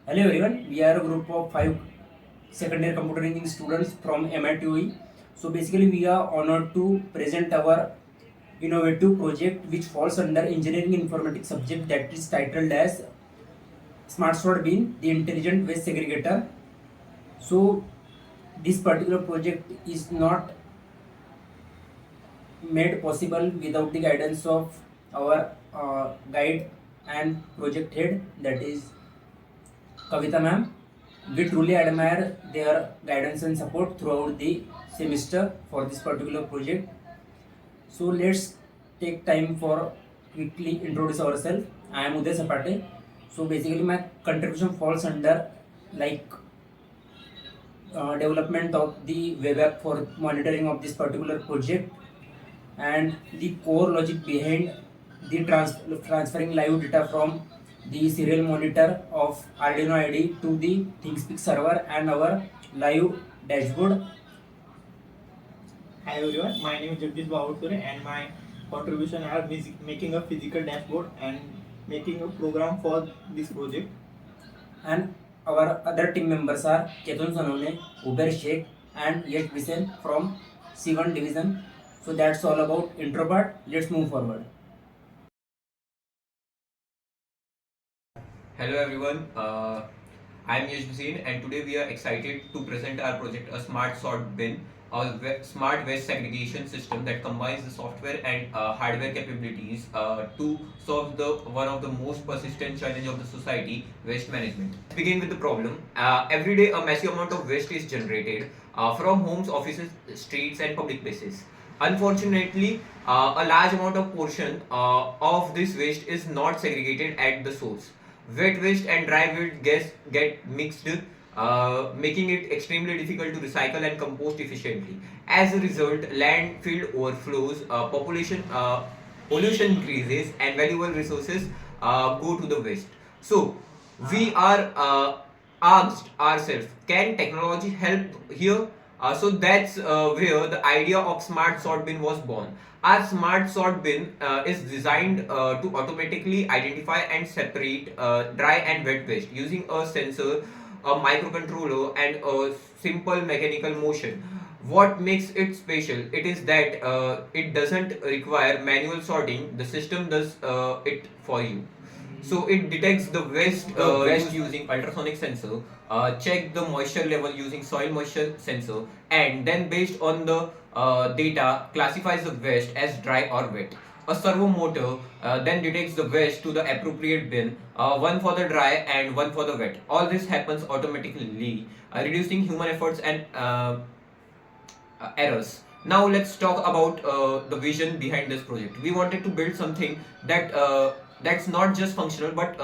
Hello everyone, we are a group of 5 second year computer engineering students from MITAOE. So basically we are honored to present our innovative project which falls under engineering informatics subject, that is titled as SmartSort bin, the intelligent waste segregator. So this particular project is not made possible without the guidance of our guide and project head, that is Kavitha ma'am. We truly admire their guidance and support throughout the semester for this particular project. So let's take time for quickly introduce ourselves. I am Uday Sapate. So basically my contribution falls under like development of the web app for monitoring of this particular project, and the core logic behind the transferring live data from the serial monitor of Arduino IDE to the ThinkSpeak server and our live dashboard. Hi everyone, my name is Jagdish Babutsure and my contribution are making a physical dashboard and making a program for this project. And our other team members are Ketun Sanone, Uber Sheikh, and Yesh Visen from C1 division. So that's all about intro part. Let's move forward. Hello everyone, I am Yesh Bhasin and today we are excited to present our project, a SmartSort bin, a smart waste segregation system that combines the software and hardware capabilities to solve one of the most persistent challenge of the society, waste management. Let's begin with the problem. Every day a massive amount of waste is generated from homes, offices, streets and public places. Unfortunately, a large amount of portion of this waste is not segregated at the source. Wet waste and dry waste get mixed, making it extremely difficult to recycle and compost efficiently. As a result, landfill overflows, population pollution increases, and valuable resources go to the waste. So, we are asked ourselves, can technology help here? So that's where the idea of smart sort bin was born. Our smart sort bin is designed to automatically identify and separate dry and wet waste using a sensor, a microcontroller, and a simple mechanical motion. What makes it special? It is that it doesn't require manual sorting. The system does it for you. So it detects the waste using ultrasonic sensor, check the moisture level using soil moisture sensor, and then based on the data classifies the waste as dry or wet. A servo motor then detects the waste to the appropriate bin, one for the dry and one for the wet. All this happens automatically, reducing human efforts and errors. Now let's talk about the vision behind this project. We wanted to build something that's not just functional but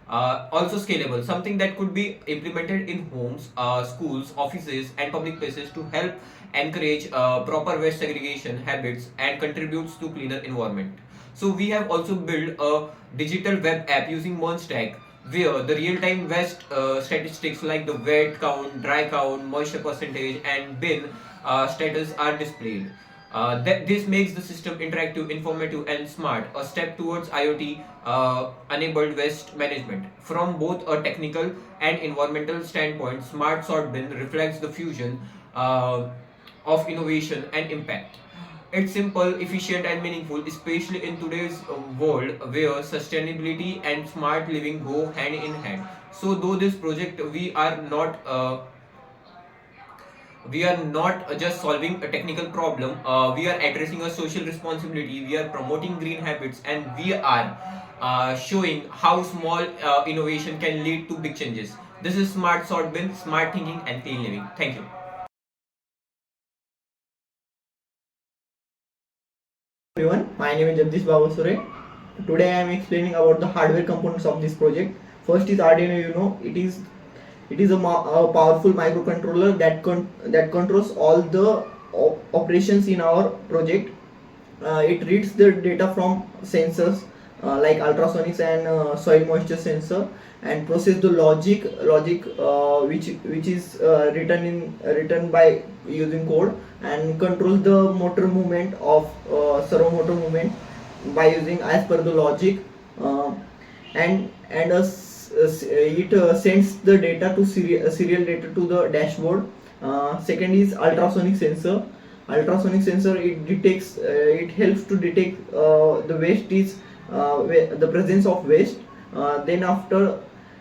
also scalable, something that could be implemented in homes, schools, offices, and public places to help encourage proper waste segregation habits and contributes to cleaner environment. So we have also built a digital web app using Stack where the real-time waste statistics like the wet count, dry count, moisture percentage, and bin status are displayed. This makes the system interactive, informative, and smart, a step towards IoT enabled waste management. From both a technical and environmental standpoint, Smart Sort Bin reflects the fusion of innovation and impact. It's simple, efficient, and meaningful, especially in today's world where sustainability and smart living go hand in hand. So, though this project we are not just solving a technical problem, we are addressing a social responsibility, we are promoting green habits, and we are showing how small innovation can lead to big changes. This is Smart Sort Bin, smart thinking and clean living. Thank you. Everyone, my name is Jagdish Babutsure. Today I am explaining about the hardware components of this project. First is Arduino Uno. It is a powerful microcontroller that controls all the operations in our project. It reads the data from sensors like ultrasonics and soil moisture sensor and process the logic which is written by using code, and control the motor movement of servo motor movement by using as per the logic, and a sends the data to serial data to the dashboard. Second is ultrasonic sensor. Ultrasonic sensor, it detects, it helps to detect the waste is the presence of waste. Then after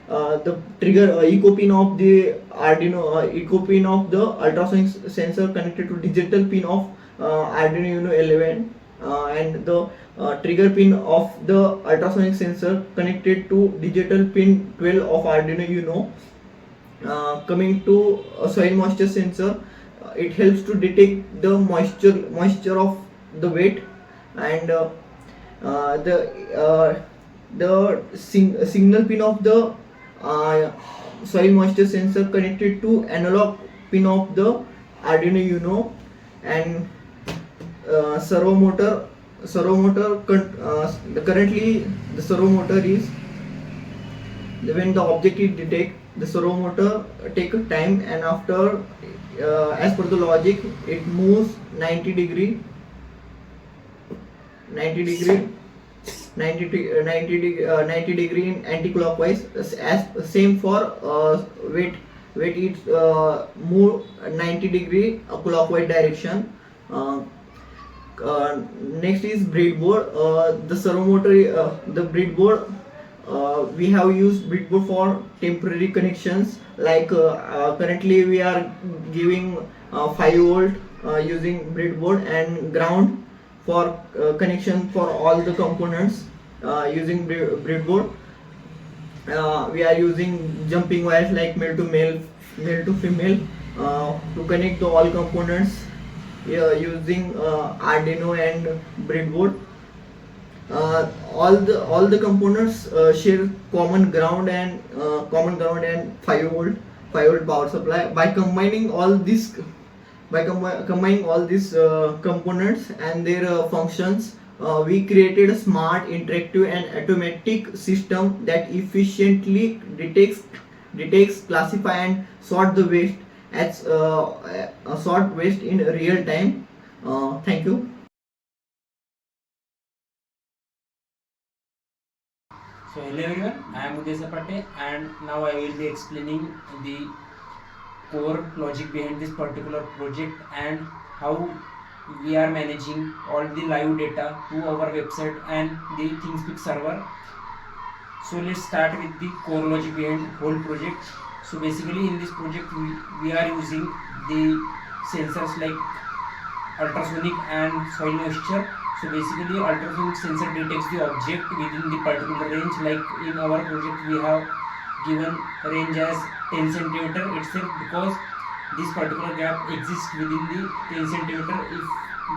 the trigger eco pin of the Arduino, eco pin of the ultrasonic sensor connected to digital pin of Arduino Uno 11, and the trigger pin of the ultrasonic sensor connected to digital pin 12 of Arduino Uno. Coming to soil moisture sensor, it helps to detect the moisture of the wet, and the signal pin of the soil moisture sensor connected to analog pin of the Arduino Uno, and servo motor. Currently the servo motor is, when the object is detected, the servo motor take a time, and after as per the logic, it moves 90 degree in anti-clockwise. As same for weight it move 90 degree clockwise direction. Next is breadboard. The servo motor, the breadboard, we have used breadboard for temporary connections, like currently we are giving 5 volt using breadboard, and ground for connection for all the components using breadboard. We are using jumping wires like male to male, male to female to connect the all components using Arduino and breadboard. All the components share common ground and 5 volt power supply. By combining all these components and their functions, we created a smart, interactive and automatic system that efficiently detects, classify and sort the waste in real time. Thank you. So hello everyone, I am Uday Sapate, and now I will be explaining the core logic behind this particular project and how we are managing all the live data to our website and the ThinkSpeak server. So let's start with the core logic behind whole project. So basically in this project we are using the sensors like ultrasonic and soil moisture. So basically ultrasonic sensor detects the object within the particular range. Like in our project we have given range as 10 cm itself, because this particular gap exists within the 10 cm. If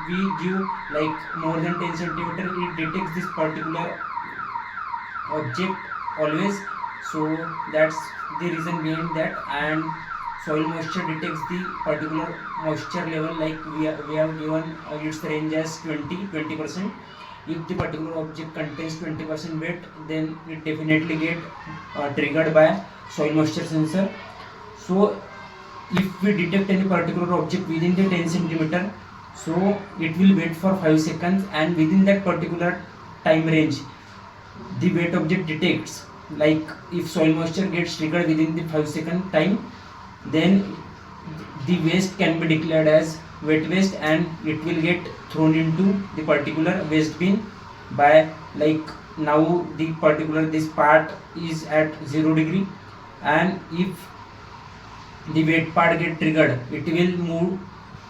we give like more than 10 cm, it detects this particular object always. So that's the reason behind that. And soil moisture detects the particular moisture level, like we have given its range as 20%. If the particular object contains 20% wet, then it definitely get triggered by soil moisture sensor. So if we detect any particular object within the 10 cm, so it will wait for 5 seconds, and within that particular time range the wet object detects. Like if soil moisture gets triggered within the 5-second time, then the waste can be declared as wet waste, and it will get thrown into the particular waste bin by, like now the particular this part is at 0 degree, and if the wet part get triggered, it will move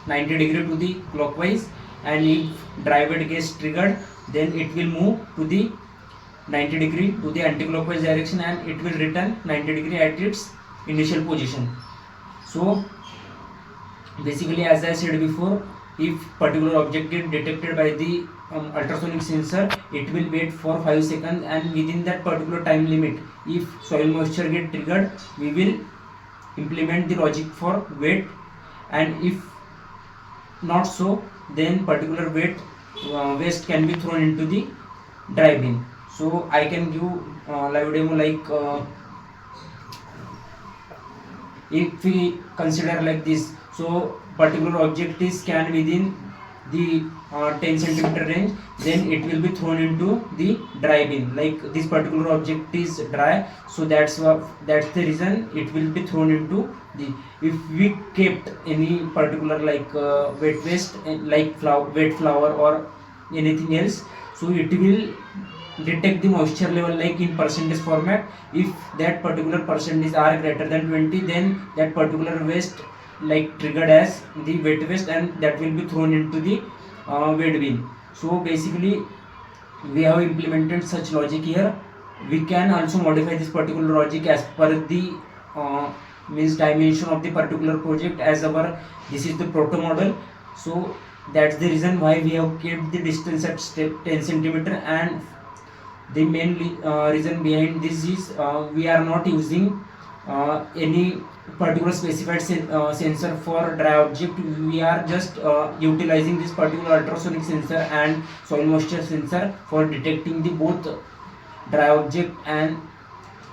90 degree to the clockwise, and if dry wet gets triggered, then it will move to the 90 degree to the anti-clockwise direction, and it will return 90 degree at its initial position. So basically, as I said before, if particular object get detected by the ultrasonic sensor, it will wait for 5 seconds, and within that particular time limit, if soil moisture get triggered, we will implement the logic for wet, and if not so, then particular wet waste can be thrown into the dry bin. So I can give live demo, like if we consider like this. So particular object is scanned within the 10 centimeter range, then it will be thrown into the dry bin. Like this particular object is dry, so that's the reason it will be thrown into the. If we kept any particular like wet waste, like wet flour or anything else, so it will detect the moisture level like in percentage format. If that particular percentage are greater than 20, then that particular waste like triggered as the wet waste, and that will be thrown into the wet bin. So basically we have implemented such logic here. We can also modify this particular logic as per the means dimension of the particular project. As our this is the proto model, so that's the reason why we have kept the distance at step 10 centimeter. And the main reason behind this is we are not using any particular specified sensor for dry object. We are just utilizing this particular ultrasonic sensor and soil moisture sensor for detecting the both dry object and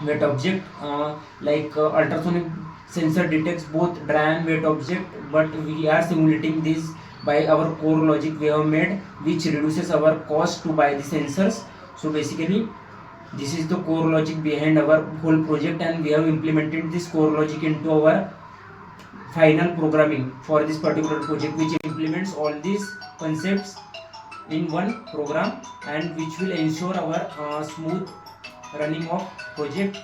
wet object. Ultrasonic sensor detects both dry and wet object, but we are simulating this by our core logic we have made, which reduces our cost to buy the sensors. So basically this is the core logic behind our whole project, and we have implemented this core logic into our final programming for this particular project, which implements all these concepts in one program and which will ensure our smooth running of project.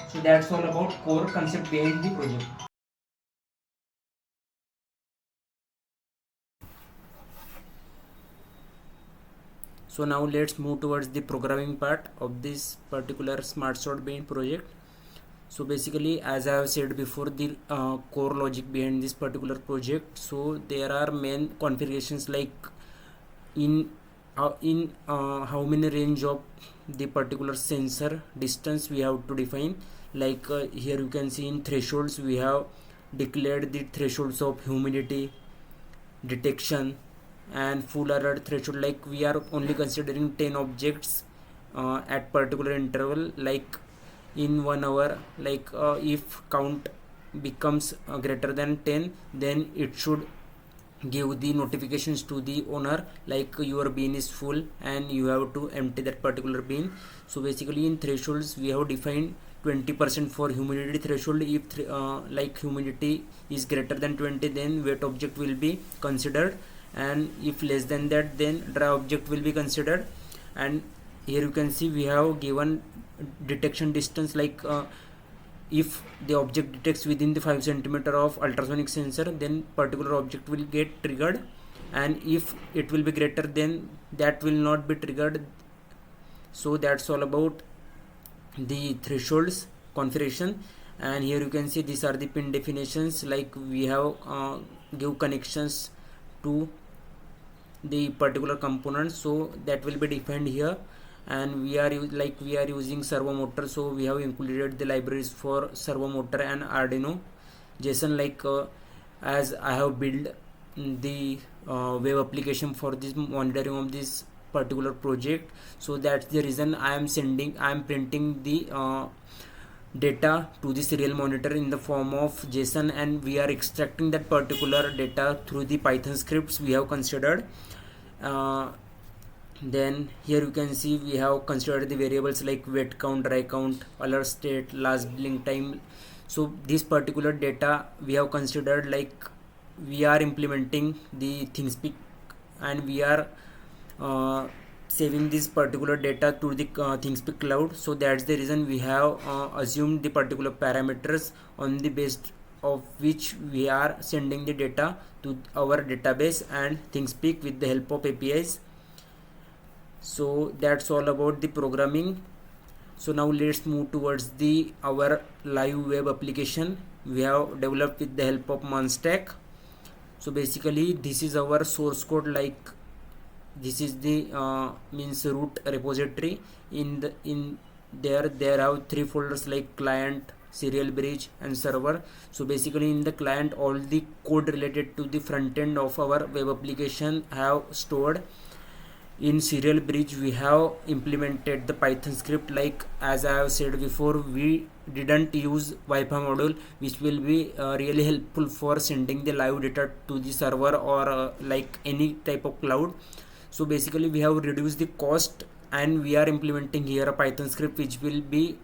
So that's all about core concept behind the project. So now let's move towards the programming part of this particular SmartSort bin project. So basically, as I have said before, the core logic behind this particular project. So there are main configurations like in how many range of the particular sensor distance we have to define. Like here you can see in thresholds we have declared the thresholds of humidity detection and full alert threshold. Like we are only considering 10 objects at particular interval, like in 1 hour. Like if count becomes greater than 10, then it should give the notifications to the owner like your bin is full and you have to empty that particular bin. So basically in thresholds we have defined 20% for humidity threshold. If like humidity is greater than 20, then wet object will be considered, and if less than that, then dry object will be considered. And here you can see we have given detection distance, like if the object detects within the 5 centimeter of ultrasonic sensor, then particular object will get triggered, and if it will be greater, then that will not be triggered. So that's all about the thresholds configuration. And here you can see these are the pin definitions. Like we have give connections to the particular component, so that will be defined here. And we are using servo motor, so we have included the libraries for servo motor and Arduino JSON. Like as I have built the web application for this monitoring of this particular project, so that's the reason I am printing the data to the serial monitor in the form of JSON, and we are extracting that particular data through the Python scripts we have considered. Then here you can see we have considered the variables like wet count, dry count, alert state, last blink time. So this particular data we have considered, like we are implementing the ThinkSpeak, and we are saving this particular data to the ThinkSpeak cloud. So that's the reason we have assumed the particular parameters on the base of which we are sending the data to our database and ThinkSpeak with the help of APIs. So that's all about the programming. So now let's move towards the our live web application we have developed with the help of Monstack. So basically this is our source code. Like this is the means root repository. In there have 3 folders like client, serial bridge and server. So basically in the client all the code related to the front end of our web application have stored, in serial bridge we have implemented the Python script. Like as I have said before, we didn't use Wi-Fi module, which will be really helpful for sending the live data to the server or like any type of cloud. So basically we have reduced the cost, and we are implementing here a Python script which will be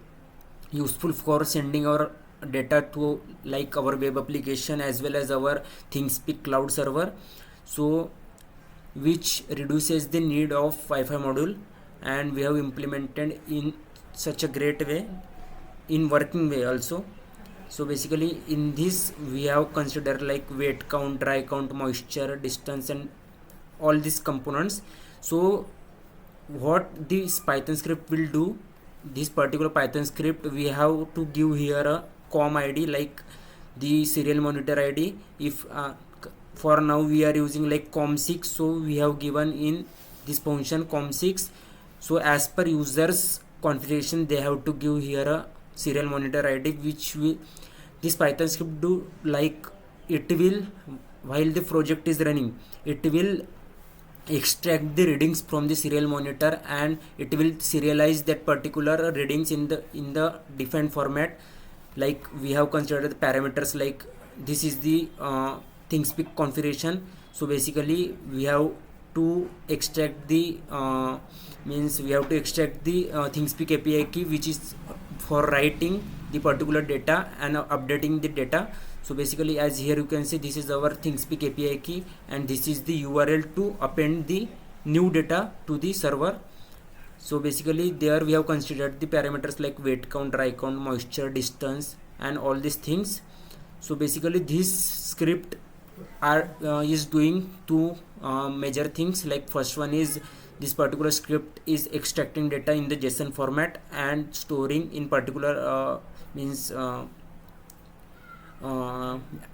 useful for sending our data to like our web application as well as our ThinkSpeak cloud server, so which reduces the need of Wi-Fi module, and we have implemented in such a great way, in working way also. So basically in this we have considered like weight count, dry count, moisture, distance, and all these components. So what this Python script will do, this particular Python script, we have to give here a COM ID, like the serial monitor ID. If for now we are using like COM6, so we have given in this function COM6. So as per users configuration, they have to give here a serial monitor ID, which this Python script do, like it will, while the project is running, it will extract the readings from the serial monitor, and it will serialize that particular readings in the defined format. Like we have considered the parameters, like this is the ThinkSpeak configuration. So basically we have to extract the ThinkSpeak API key, which is for writing the particular data and updating the data. So basically, as here you can see, this is our ThinkSpeak API key, and this is the URL to append the new data to the server. So basically there we have considered the parameters like weight count, dry count, moisture, distance, and all these things. So basically this script is doing two major things. Like first one is, this particular script is extracting data in the JSON format and storing in particular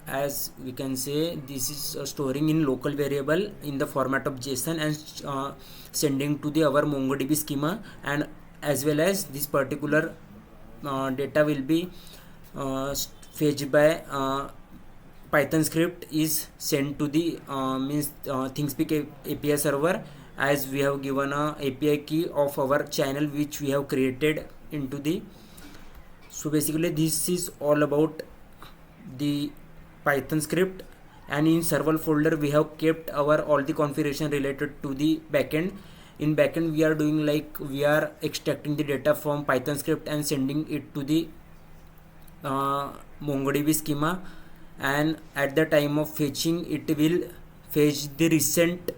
as we can say, this is storing in local variable in the format of JSON and sending to the our MongoDB schema, and as well as this particular data will be fetched by Python script is sent to the ThinkSpeak API server, as we have given a API key of our channel which we have created into the. So basically this is all about the Python script, and in server folder we have kept our all the configuration related to the backend. In backend we are doing like, we are extracting the data from Python script and sending it to the MongoDB schema, and at the time of fetching it will fetch the recent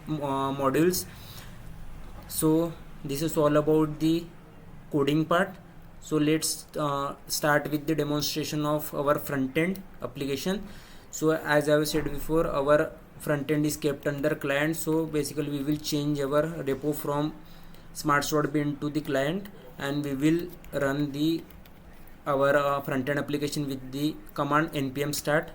modules. So this is all about the coding part. So let's start with the demonstration of our front end application. So as I have said before, our front end is kept under client. So basically we will change our repo from SmartSort bin to the client, and we will run our front end application with the command npm start.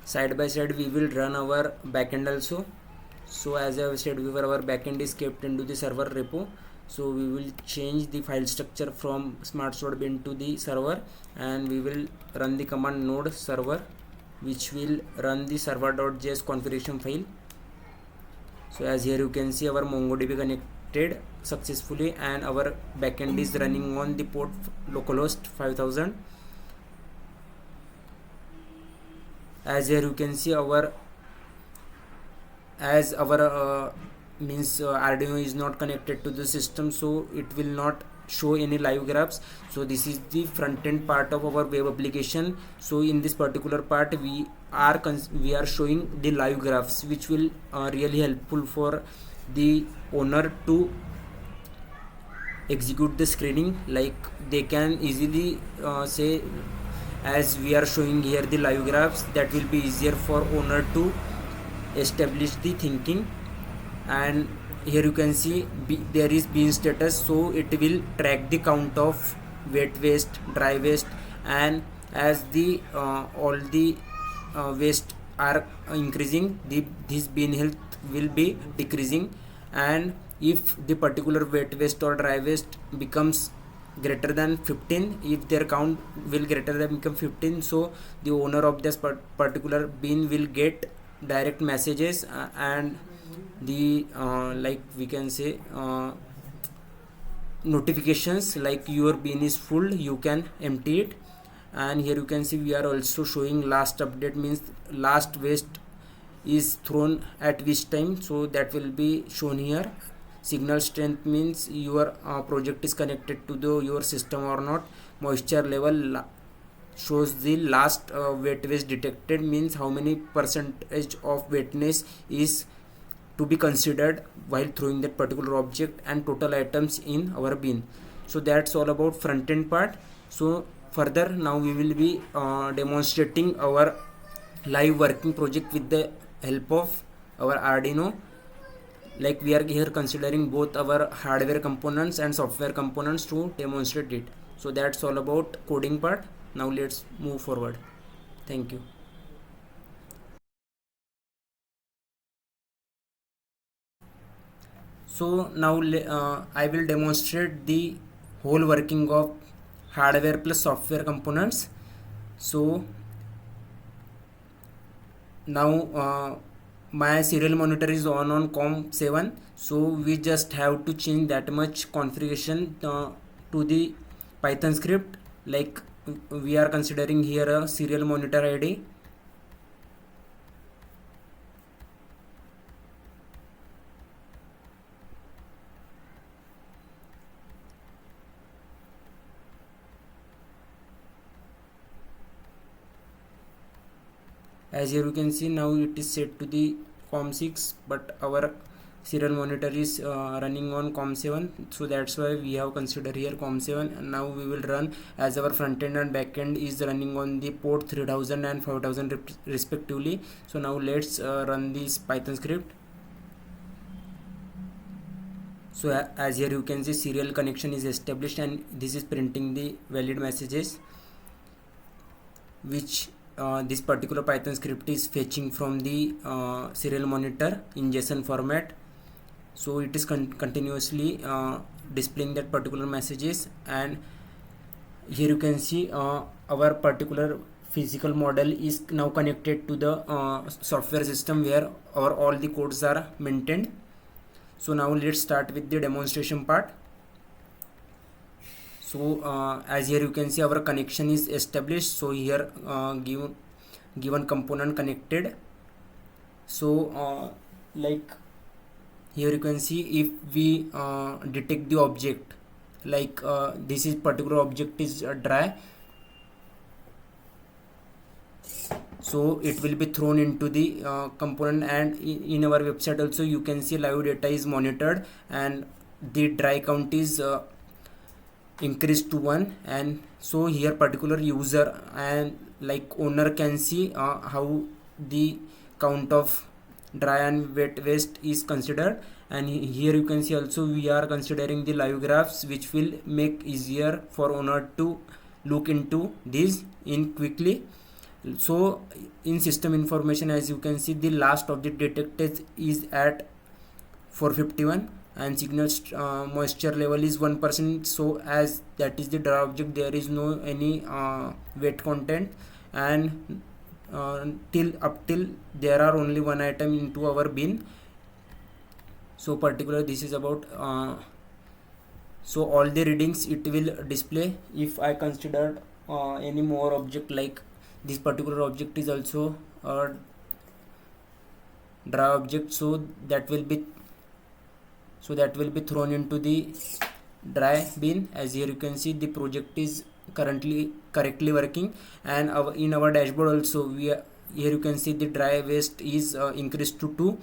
Side by side we will run our backend also. So as I have said before, our backend is kept into the server repo. So we will change the file structure from SmartSort bin to the server, and we will run the command node server, which will run the server.js configuration file. So as here you can see, our MongoDB connected successfully, and our backend is running on the port localhost 5000. As here you can see, our Arduino is not connected to the system, so it will not show any live graphs. So this is the front end part of our web application. So in this particular part we are showing the live graphs, which will really helpful for the owner to execute the screening. Like they can easily say, as we are showing here the live graphs, that will be easier for owner to establish the thinking. And here you can see there is bin status, so it will track the count of wet waste, dry waste, and as the all the waste are increasing, this bin health will be decreasing. And if the particular wet waste or dry waste becomes greater than 15, if their count will greater than become 15, so the owner of this particular bin will get direct messages and the like we can say notifications like your bin is full, you can empty it. And here you can see we are also showing last update, means last waste is thrown at which time, so that will be shown here. Signal strength means your project is connected to your system or not. Moisture level shows the last wet waste detected, means how many percentage of wetness is to be considered while throwing that particular object, and total items in our bin. So that's all about front end part. So further now we will be demonstrating our live working project with the help of our Arduino. Like we are here considering both our hardware components and software components to demonstrate it. So that's all about coding part. Now let's move forward. Thank you. So now I will demonstrate the whole working of hardware plus software components. So now my serial monitor is on COM7, so we just have to change that much configuration to the Python script. Like we are considering here a serial monitor ID. As here you can see, now it is set to the COM6, but our serial monitor is running on COM7, so that's why we have considered here COM7. And now we will run, as our front end and back end is running on the port 3000 and 5000 respectively. So now let's run this Python script. So as here you can see, serial connection is established and this is printing the valid messages which this particular Python script is fetching from the serial monitor in JSON format. So it is continuously displaying that particular messages. And here you can see our particular physical model is now connected to the software system where all the codes are maintained. So now let's start with the demonstration part. So as here you can see, our connection is established. So here given component connected. So like here you can see, if we detect the object, like this is particular object is dry, so it will be thrown into the component. And in our website also you can see live data is monitored and the dry count is increased to 1. And so here particular user and like owner can see how the count of dry and wet waste is considered. And here you can see also we are considering the live graphs, which will make easier for owner to look into this in quickly. So in system information, as you can see, the last object detected is at 451 and signal moisture level is 1%. So as that is the dry object, there is no any wet content, and till there are only one item into our bin. So particular this is about so all the readings it will display. If I consider any more object, like this particular object is also a dry object, so that will be thrown into the dry bin. As here you can see, the project is currently correctly working. And in our dashboard also here you can see the dry waste is increased to 2.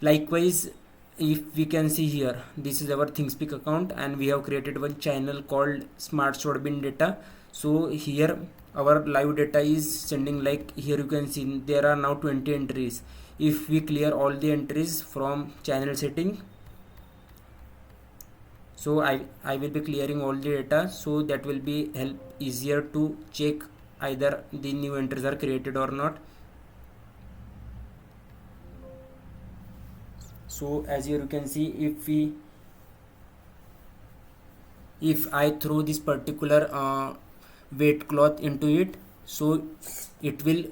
Likewise, if we can see here, this is our ThinkSpeak account and we have created one channel called SmartSort bin data. So here our live data is sending, like here you can see there are now 20 entries. If we clear all the entries from channel setting, So I will be clearing all the data, so that will be help easier to check either the new entries are created or not. So as here you can see, if I throw this particular wet cloth into it, so it will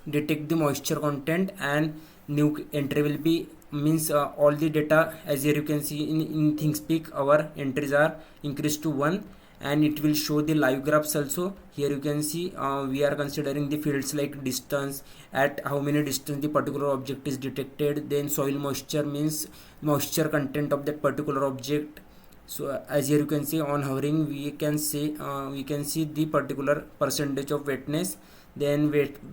detect the moisture content and new entry will be means all the data. As here you can see in ThinkSpeak, our entries are increased to 1, and it will show the live graphs also. Here you can see we are considering the fields like distance, at how many distance the particular object is detected, then soil moisture means moisture content of that particular object. So as here you can see, on hovering we can see the particular percentage of wetness, then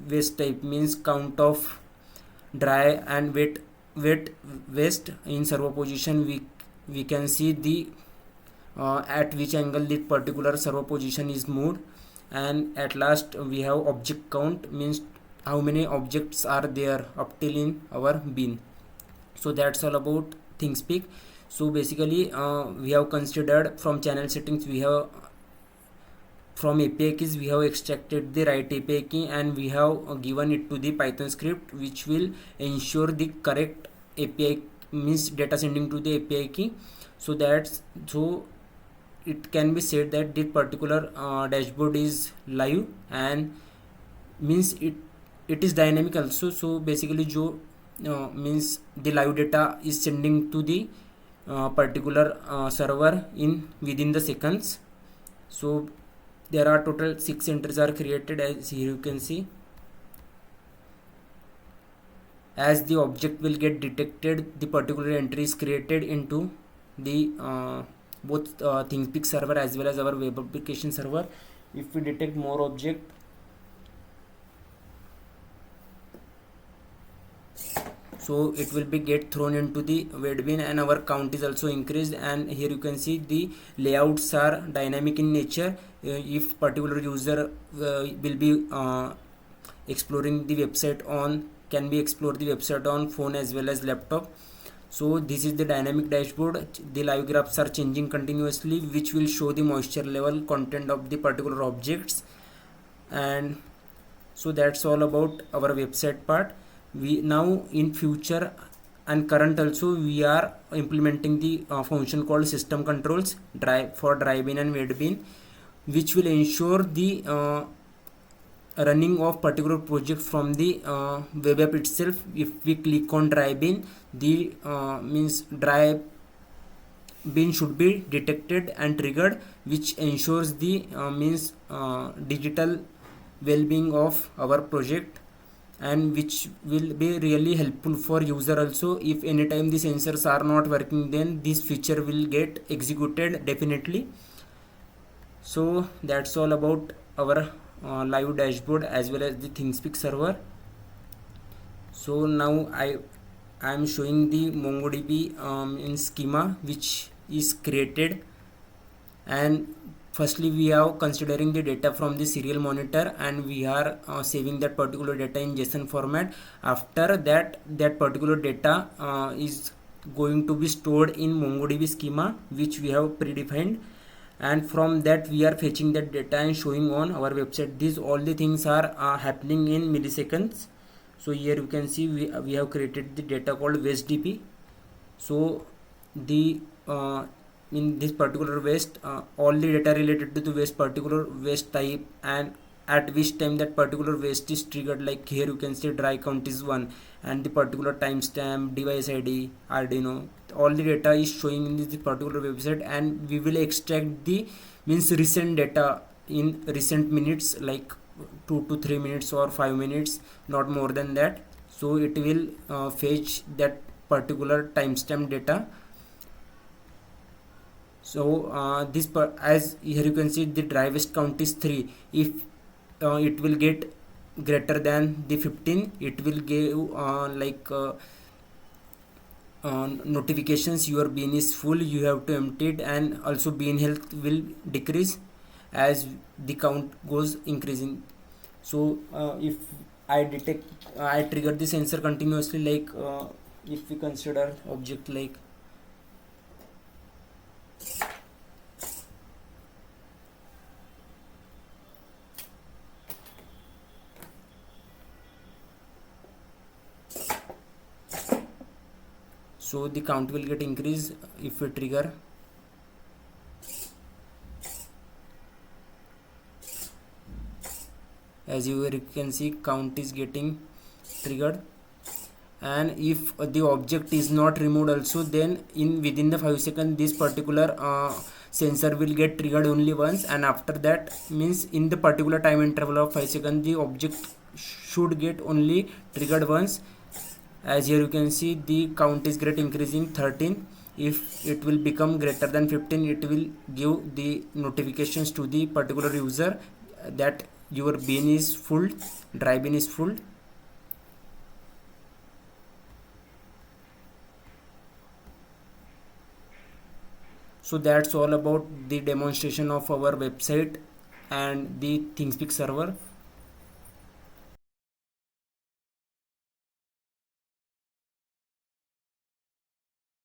waste type means count of dry and wet waste. In servo position we can see the at which angle the particular servo position is moved, and at last we have object count means how many objects are there up till in our bin. So that's all about ThinkSpeak. So basically we have considered from channel settings, we have from API keys we have extracted the right API key, and we have given it to the Python script which will ensure the correct API means data sending to the API key. So it can be said that this particular dashboard is live and means it is dynamic also. So basically means the live data is sending to the particular server in within the seconds. So there are total 6 entries are created, as here you can see. As the object will get detected, the particular entry is created into the both ThinkSpeak server as well as our web application server. If we detect more object, so it will be get thrown into the wet bin, and our count is also increased. And here you can see the layouts are dynamic in nature. If particular user will be exploring the website on, can be explore the website on phone as well as laptop. So this is the dynamic dashboard. The live graphs are changing continuously, which will show the moisture level content of the particular objects. And so that's all about our website part. We now in future and current also we are implementing the function called system controls for dry bin and wet bin, which will ensure the running of particular project from the web app itself. If we click on dry bin, the means dry bin should be detected and triggered, which ensures the means digital well-being of our project, and which will be really helpful for user also. If anytime the sensors are not working, then this feature will get executed definitely. So that's all about our live dashboard as well as the ThinkSpeak server. So now I am showing the MongoDB in schema which is created, and firstly we are considering the data from the serial monitor, and we are saving that particular data in JSON format. After that particular data is going to be stored in MongoDB schema which we have predefined, and from that we are fetching that data and showing on our website. These all the things are happening in milliseconds. So here you can see we have created the data called waste DP. So the in this particular waste, all the data related to the waste, particular waste type, and at which time that particular waste is triggered. Like here you can see dry count is 1, and the particular timestamp, device ID, Arduino, all the data is showing in this particular website. And we will extract the means recent data in recent minutes, like 2 to 3 minutes or 5 minutes, not more than that. So it will fetch that particular timestamp data. So as here you can see the dry waste count is 3. If it will get greater than the 15, it will give notifications your bin is full, you have to empty it, and also bin health will decrease as the count goes increasing. So if I trigger the sensor continuously, like if we consider object like So the count will get increased if we trigger. As you can see, count is getting triggered. And if the object is not removed also, then within the 5 seconds this particular sensor will get triggered only once, and after that means in the particular time interval of 5 seconds the object should get only triggered once. As here you can see, the count is get increasing 13. If it will become greater than 15, it will give the notifications to the particular user that your bin is full, dry bin is full. So that's all about the demonstration of our website and the ThinkSpeak server.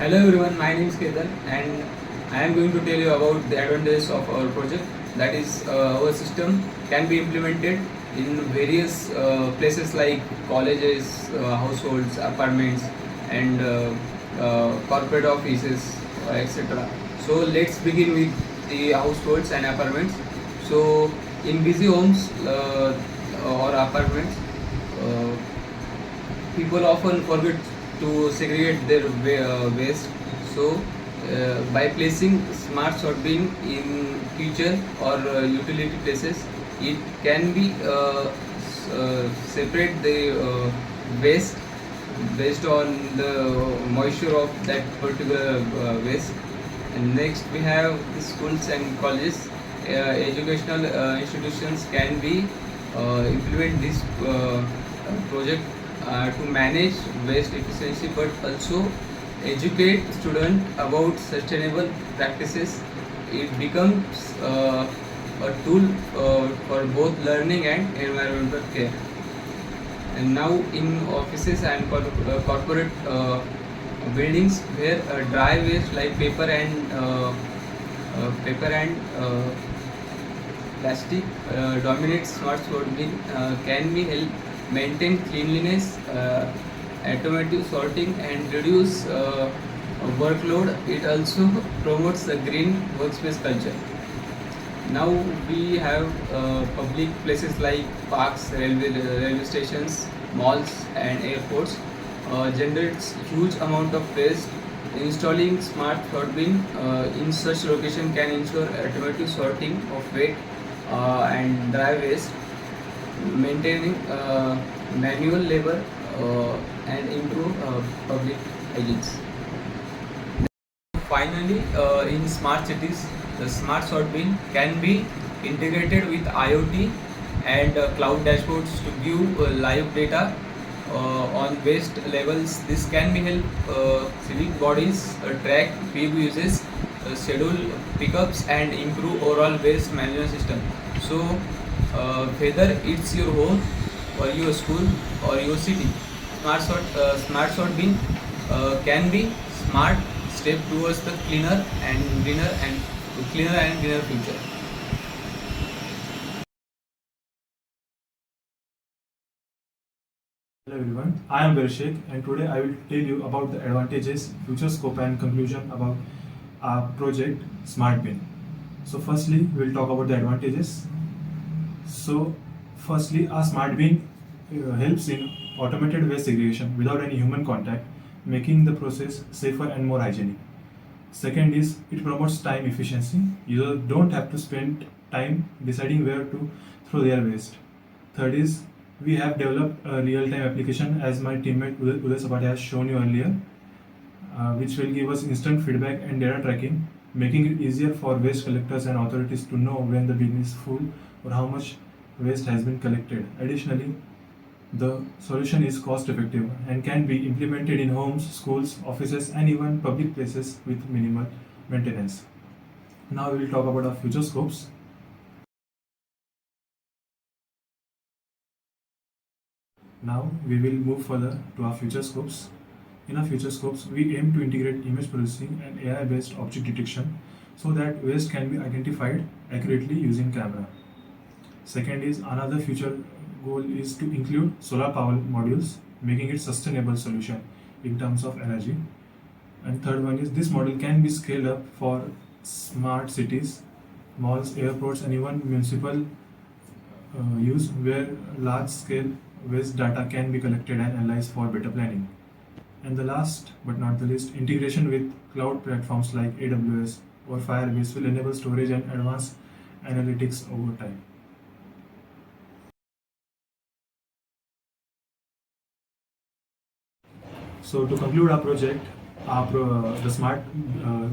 Hello everyone, my name is Ketan and I am going to tell you about the advantages of our project. That is, our system can be implemented in various places like colleges, households, apartments, and corporate offices, etc. So let's begin with the households and apartments. So in busy homes or apartments, people often forget to segregate their waste. So by placing SmartSort bin in kitchen or utility places, it can be separate the waste based on the moisture of that particular waste. And next we have the schools and colleges. Educational institutions can be implement this project to manage waste efficiency, but also educate students about sustainable practices. It becomes a tool for both learning and environmental care. And now in offices and corporate buildings where dry waste like paper and plastic dominates, SmartSort bin can be help maintain cleanliness, automatic sorting, and reduce workload. It also promotes the green workspace culture. Now we have public places like parks, railway stations, malls, and airports. Generates huge amount of waste. Installing SmartSort bin in such location can ensure automatic sorting of wet and dry waste, maintaining manual labor and improve public hygiene. Finally, in smart cities, the SmartSort bin can be integrated with IoT and cloud dashboards to give live data on waste levels. This can be help civic bodies track PUB uses, schedule pickups, and improve overall waste management system. So whether it's your home or your school or your city, SmartSort bin can be smart step towards the cleaner and greener future. Hello everyone, I am Bershek and today I will tell you about the advantages, future scope and conclusion about our project Smart Bin. So firstly, we will talk about the advantages. So firstly, our Smart Bin helps in automated waste segregation without any human contact, making the process safer and more hygienic. Second is, it promotes time efficiency. Users don't have to spend time deciding where to throw their waste. Third is, we have developed a real-time application, as my teammate Uday Sapate has shown you earlier, which will give us instant feedback and data tracking, making it easier for waste collectors and authorities to know when the bin is full or how much waste has been collected. Additionally, the solution is cost-effective and can be implemented in homes, schools, offices, and even public places with minimal maintenance. Now we will talk about our future scopes. Now we will move further to our future scopes. In our future scopes, we aim to integrate image processing and AI-based object detection so that waste can be identified accurately using camera. Second is, another future goal is to include solar power modules, making it sustainable solution in terms of energy. And third one is this model can be scaled up for smart cities, malls, airports, and even municipal use where large scale waste data can be collected and analyzed for better planning. And the last but not the least, integration with cloud platforms like AWS or Firebase will enable storage and advanced analytics over time. So to conclude our project, the smart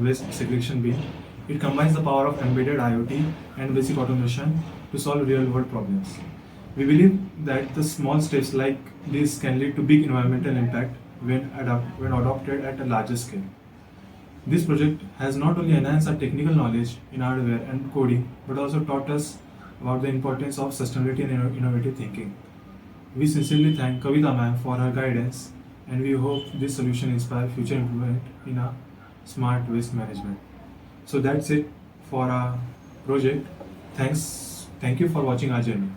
waste segregation bin, it combines the power of embedded IoT and basic automation to solve real-world problems. We believe that the small steps like this can lead to big environmental impact when adopted at a larger scale. This project has not only enhanced our technical knowledge in hardware and coding, but also taught us about the importance of sustainability and innovative thinking. We sincerely thank Kavitha ma'am for her guidance, and we hope this solution inspire future improvement in our smart waste management. So that's it for our project. Thank you for watching our journey.